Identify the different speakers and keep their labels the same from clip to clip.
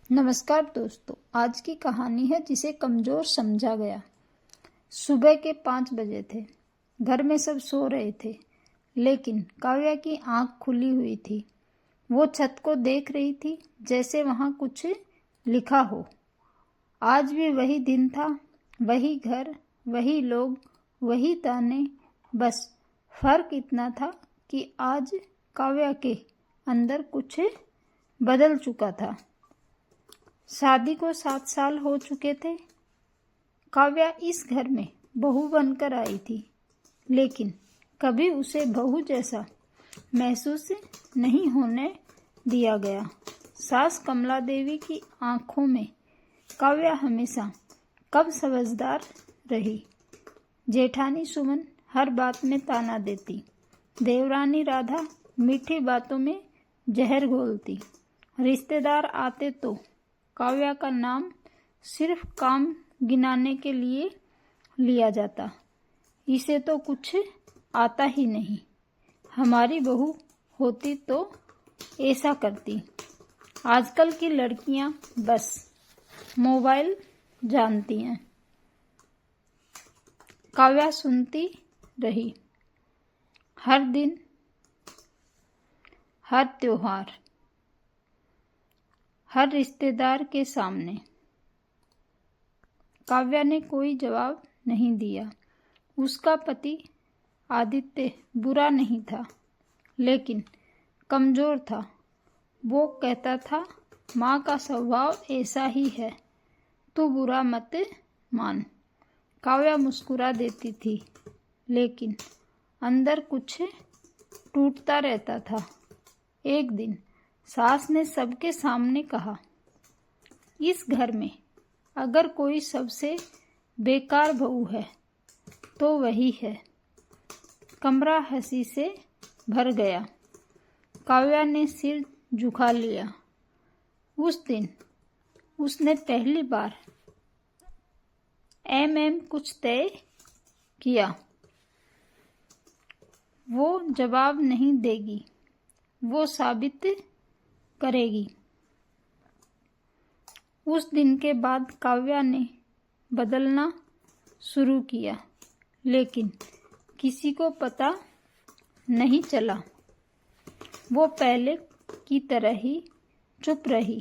Speaker 1: नमस्कार दोस्तों, आज की कहानी है जिसे कमजोर समझा गया। सुबह के 5 बजे थे। घर में सब सो रहे थे, लेकिन काव्या की आंख खुली हुई थी। वो छत को देख रही थी, जैसे वहां कुछ लिखा हो। आज भी वही दिन था, वही घर, वही लोग, वही ताने। बस फर्क इतना था कि आज काव्या के अंदर कुछ बदल चुका था। शादी को 7 साल हो चुके थे। काव्या इस घर में बहू बनकर आई थी, लेकिन कभी उसे बहू जैसा महसूस नहीं होने दिया गया। सास कमला देवी की आंखों में काव्या हमेशा कम समझदार रही। जेठानी सुमन हर बात में ताना देती। देवरानी राधा मीठी बातों में जहर घोलती। रिश्तेदार आते तो काव्या का नाम सिर्फ काम गिनाने के लिए लिया जाता। इसे तो कुछ आता ही नहीं। हमारी बहू होती तो ऐसा करती। आजकल की लड़कियां बस मोबाइल जानती हैं। काव्या सुनती रही। हर दिन, हर त्योहार, हर रिश्तेदार के सामने। काव्या ने कोई जवाब नहीं दिया। उसका पति आदित्य बुरा नहीं था, लेकिन कमजोर था। वो कहता था, माँ का स्वभाव ऐसा ही है, तू बुरा मत मान। काव्या मुस्कुरा देती थी, लेकिन अंदर कुछ टूटता रहता था। एक दिन सास ने सबके सामने कहा, इस घर में अगर कोई सबसे बेकार बहू है तो वही है। कमरा हंसी से भर गया। काव्या ने सिर झुका लिया। उस दिन उसने पहली बार कुछ तय किया। वो जवाब नहीं देगी, वो साबित करेगी। उस दिन के बाद काव्या ने बदलना शुरू किया, लेकिन किसी को पता नहीं चला। वो पहले की तरह ही चुप रही,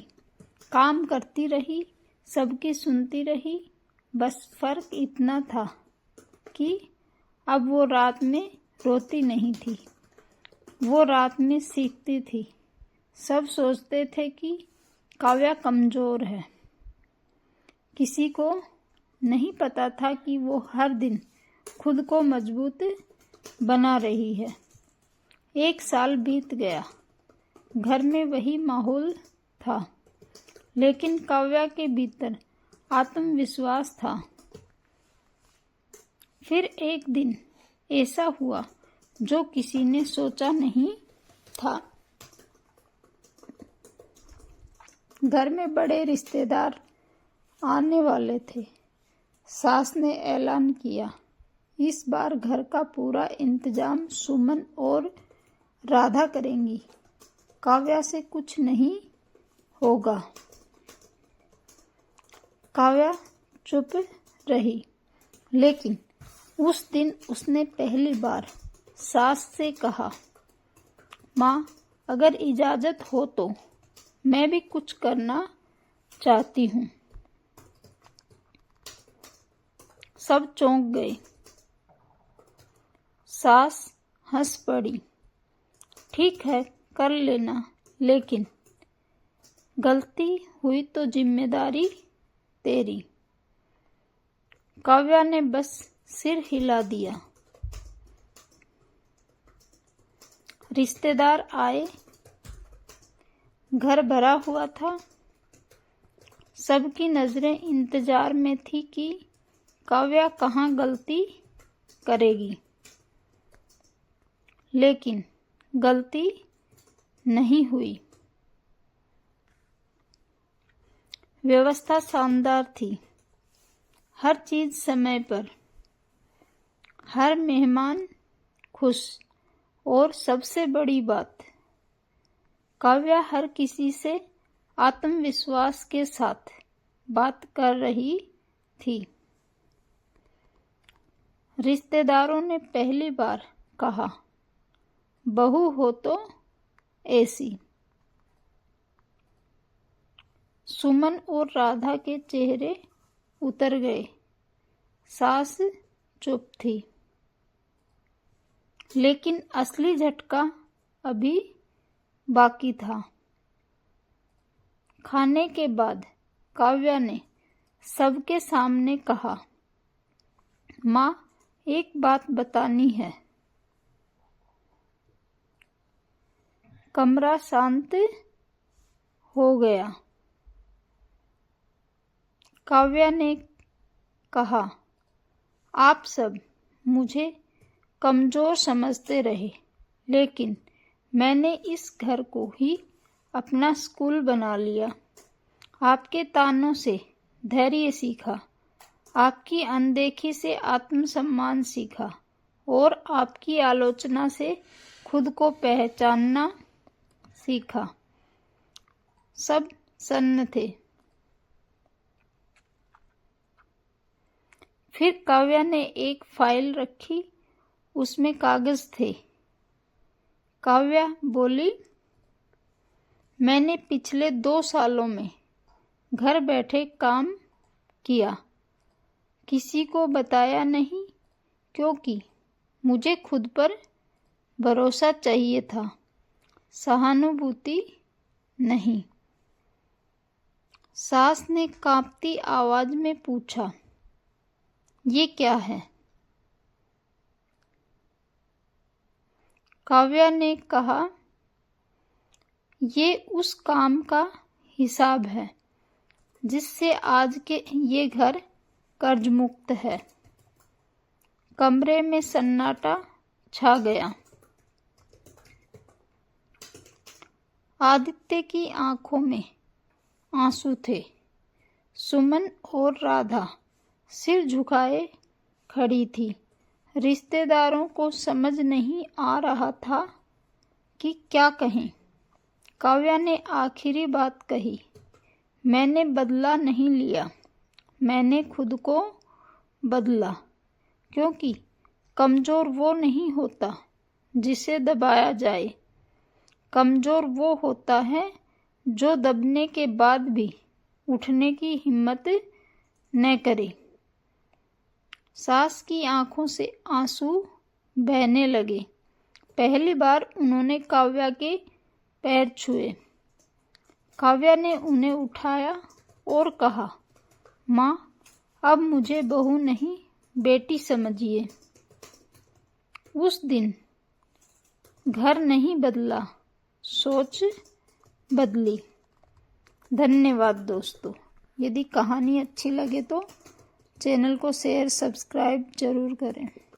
Speaker 1: काम करती रही, सबकी सुनती रही। बस फर्क इतना था कि अब वो रात में रोती नहीं थी, वो रात में सीखती थी। सब सोचते थे कि काव्या कमजोर है। किसी को नहीं पता था कि वो हर दिन खुद को मजबूत बना रही है। 1 साल बीत गया। घर में वही माहौल था, लेकिन काव्या के भीतर आत्मविश्वास था। फिर एक दिन ऐसा हुआ जो किसी ने सोचा नहीं था। घर में बड़े रिश्तेदार आने वाले थे। सास ने ऐलान किया, इस बार घर का पूरा इंतजाम सुमन और राधा करेंगी। काव्या से कुछ नहीं होगा। काव्या चुप रही, लेकिन उस दिन उसने पहली बार सास से कहा, माँ, अगर इजाजत हो तो मैं भी कुछ करना चाहती हूँ। सब चौंक गए। सास हंस पड़ी, ठीक है, कर लेना, लेकिन गलती हुई तो जिम्मेदारी तेरी। काव्या ने बस सिर हिला दिया। रिश्तेदार आए। घर भरा हुआ था। सबकी नजरें इंतजार में थी कि काव्या कहाँ गलती करेगी, लेकिन गलती नहीं हुई। व्यवस्था शानदार थी। हर चीज समय पर, हर मेहमान खुश, और सबसे बड़ी बात, काव्या हर किसी से आत्मविश्वास के साथ बात कर रही थी। रिश्तेदारों ने पहली बार कहा, बहू हो तो ऐसी। सुमन और राधा के चेहरे उतर गए। सास चुप थी, लेकिन असली झटका अभी बाकी था। खाने के बाद काव्या ने सबके सामने कहा, माँ, एक बात बतानी है। कमरा शांत हो गया। काव्या ने कहा, आप सब मुझे कमज़ोर समझते रहे, लेकिन मैंने इस घर को ही अपना स्कूल बना लिया। आपके तानों से धैर्य सीखा, आपकी अनदेखी से आत्मसम्मान सीखा और आपकी आलोचना से खुद को पहचानना सीखा। सब सन्न थे। फिर काव्या ने एक फाइल रखी, उसमें कागज थे। काव्या बोली, मैंने पिछले 2 सालों में घर बैठे काम किया, किसी को बताया नहीं, क्योंकि मुझे खुद पर भरोसा चाहिए था, सहानुभूति नहीं। सास ने कांपती आवाज में पूछा, ये क्या है? काव्या ने कहा, ये उस काम का हिसाब है जिससे आज के ये घर कर्ज मुक्त है। कमरे में सन्नाटा छा गया। आदित्य की आंखों में आंसू थे। सुमन और राधा सिर झुकाए खड़ी थी। रिश्तेदारों को समझ नहीं आ रहा था कि क्या कहें। काव्या ने आखिरी बात कही, मैंने बदला नहीं लिया, मैंने खुद को बदला, क्योंकि कमज़ोर वो नहीं होता जिसे दबाया जाए, कमज़ोर वो होता है जो दबने के बाद भी उठने की हिम्मत न करे। सास की आंखों से आंसू बहने लगे। पहली बार उन्होंने काव्या के पैर छुए। काव्या ने उन्हें उठाया और कहा, माँ, अब मुझे बहू नहीं, बेटी समझिए। उस दिन घर नहीं बदला, सोच बदली। धन्यवाद दोस्तों। यदि कहानी अच्छी लगे तो चैनल को शेयर, सब्सक्राइब जरूर करें।